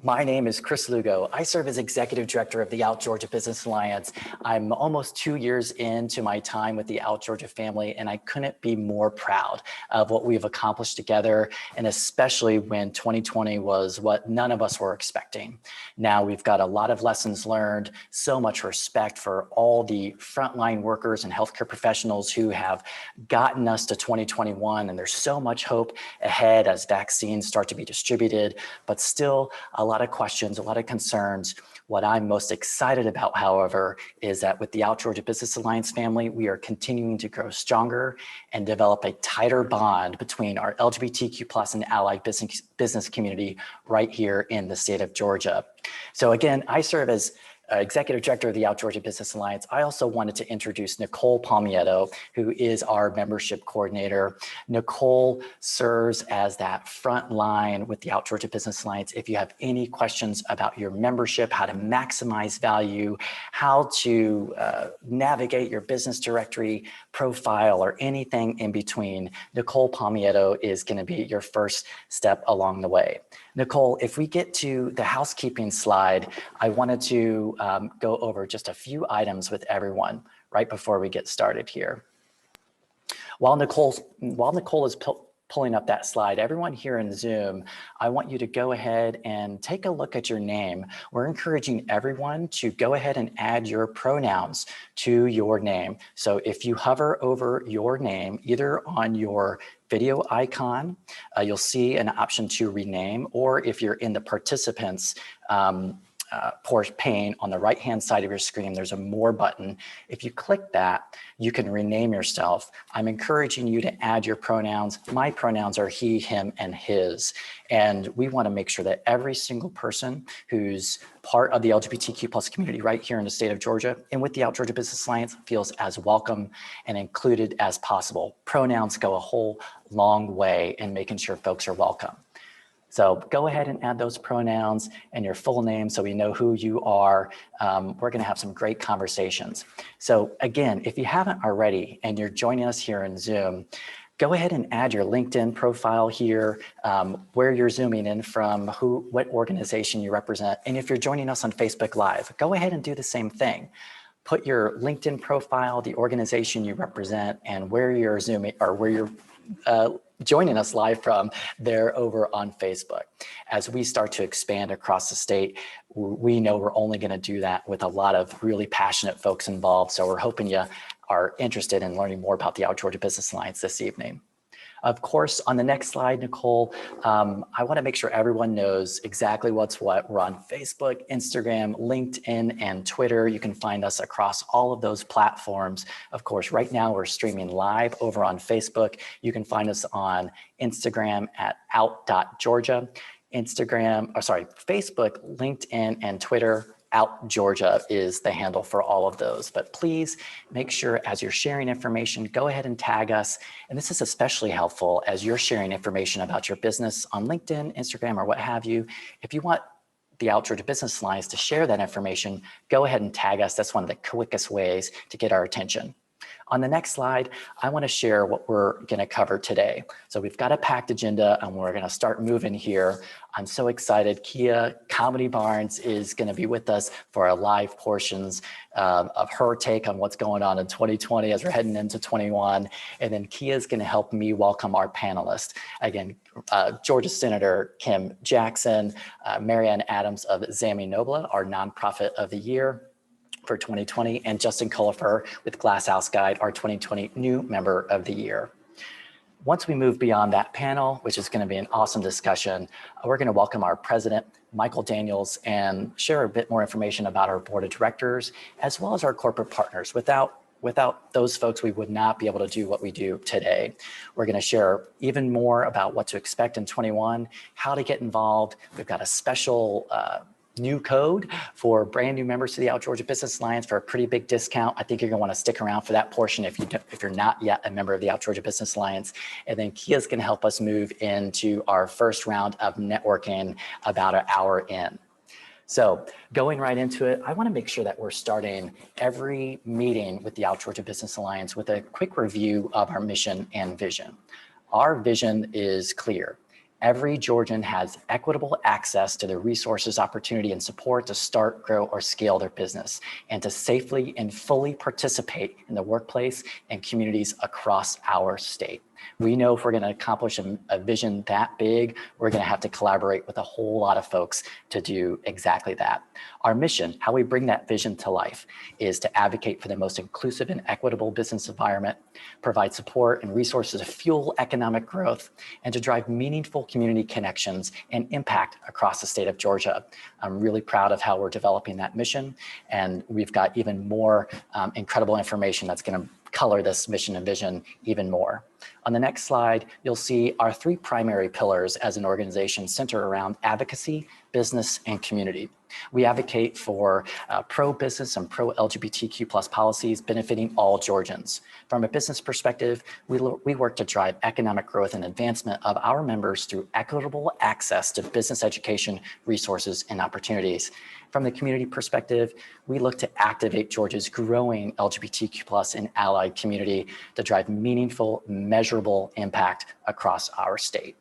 My name is Chris Lugo. I serve as Executive Director of the Out Georgia Business Alliance. I'm almost 2 years into my time with the Out Georgia family, and I couldn't be more proud of what we've accomplished together, and especially when 2020 was what none of us were expecting. Now we've got a lot of lessons learned, so much respect for all the frontline workers and healthcare professionals who have gotten us to 2021, and there's so much hope ahead as vaccines start to be distributed, but still a lot of questions, a lot of concerns. What I'm most excited about, however, is that with the Out Georgia Business Alliance family, we are continuing to grow stronger and develop a tighter bond between our LGBTQ+ and allied business community right here in the state of Georgia. So again, I serve as Executive Director of the Out Georgia Business Alliance. I also wanted to introduce Nicole Palmietto, who is our membership coordinator. Nicole serves as that front line with the Out Georgia Business Alliance. If you have any questions about your membership, how to maximize value, how to navigate your business directory profile, or anything in between, Nicole Palmietto is going to be your first step along the way. Nicole, if we get to the housekeeping slide, I wanted to go over just a few items with everyone right before we get started here. While Nicole is pulling up that slide, everyone here in Zoom, I want you to go ahead and take a look at your name. We're encouraging everyone to go ahead and add your pronouns to your name. So if you hover over your name, either on your video icon, you'll see an option to rename, or if you're in the participants pane on the right-hand side of your screen, there's a more button. If you click that, you can rename yourself. I'm encouraging you to add your pronouns. My pronouns are he, him, and his. And we want to make sure that every single person who's part of the LGBTQ+ community right here in the state of Georgia and with the Out Georgia Business Alliance feels as welcome and included as possible. Pronouns go a whole long way in making sure folks are welcome. So go ahead and add those pronouns and your full name so we know who you are. We're going to have some great conversations. So again, if you haven't already and you're joining us here in Zoom, go ahead and add your LinkedIn profile here, where you're zooming in from, what organization you represent. And if you're joining us on Facebook Live, go ahead and do the same thing. Put your LinkedIn profile, the organization you represent, and where you're zooming or where you're joining us live from there over on Facebook. As we start to expand across the state, we know we're only going to do that with a lot of really passionate folks involved. So we're hoping you are interested in learning more about the Out Georgia Business Alliance this evening. Of course, on the next slide, Nicole, I want to make sure everyone knows exactly what's what. We're on Facebook, Instagram, LinkedIn, and Twitter. You can find us across all of those platforms. Of course, right now we're streaming live over on Facebook. You can find us on Instagram at out.georgia, Facebook, LinkedIn, and Twitter. Out Georgia is the handle for all of those. But please make sure as you're sharing information, go ahead and tag us. And this is especially helpful as you're sharing information about your business on LinkedIn, Instagram, or what have you. If you want the Out Georgia Business Alliance to share that information, go ahead and tag us. That's one of the quickest ways to get our attention. On the next slide, I want to share what we're going to cover today. So we've got a packed agenda and we're going to start moving here. I'm so excited. Kia Comedy Barnes is going to be with us for our live portions of her take on what's going on in 2020 as we're heading into 21. And then Kia is going to help me welcome our panelists. Again, Georgia Senator Kim Jackson, Marianne Adams of Zami Nobla, our nonprofit of the year for 2020, and Justin Culliford with Glass House Guide, our 2020 new member of the year. Once we move beyond that panel, which is going to be an awesome discussion, we're going to welcome our president, Michael Daniels, and share a bit more information about our board of directors, as well as our corporate partners. Without those folks, we would not be able to do what we do today. We're going to share even more about what to expect in 21, how to get involved. We've got a special new code for brand new members to the Out Georgia Business Alliance for a pretty big discount. I think you're going to want to stick around for that portion if you're not yet a member of the Out Georgia Business Alliance. And then Kia's going to help us move into our first round of networking about an hour in. So going right into it, I want to make sure that we're starting every meeting with the Out Georgia Business Alliance with a quick review of our mission and vision. Our vision is clear. Every Georgian has equitable access to the resources, opportunity, and support to start, grow, or scale their business, and to safely and fully participate in the workplace and communities across our state. We know if we're going to accomplish a vision that big, we're going to have to collaborate with a whole lot of folks to do exactly that. Our mission, how we bring that vision to life, is to advocate for the most inclusive and equitable business environment, provide support and resources to fuel economic growth, and to drive meaningful community connections and impact across the state of Georgia. I'm really proud of how we're developing that mission, and we've got even more incredible information that's going to color this mission and vision even more. On the next slide, you'll see our three primary pillars as an organization center around advocacy, business, and community. We advocate for pro-business and pro-LGBTQ plus policies benefiting all Georgians. From a business perspective, we work to drive economic growth and advancement of our members through equitable access to business education, resources, and opportunities. From the community perspective, we look to activate Georgia's growing LGBTQ plus and allied community to drive meaningful, measurable impact across our state.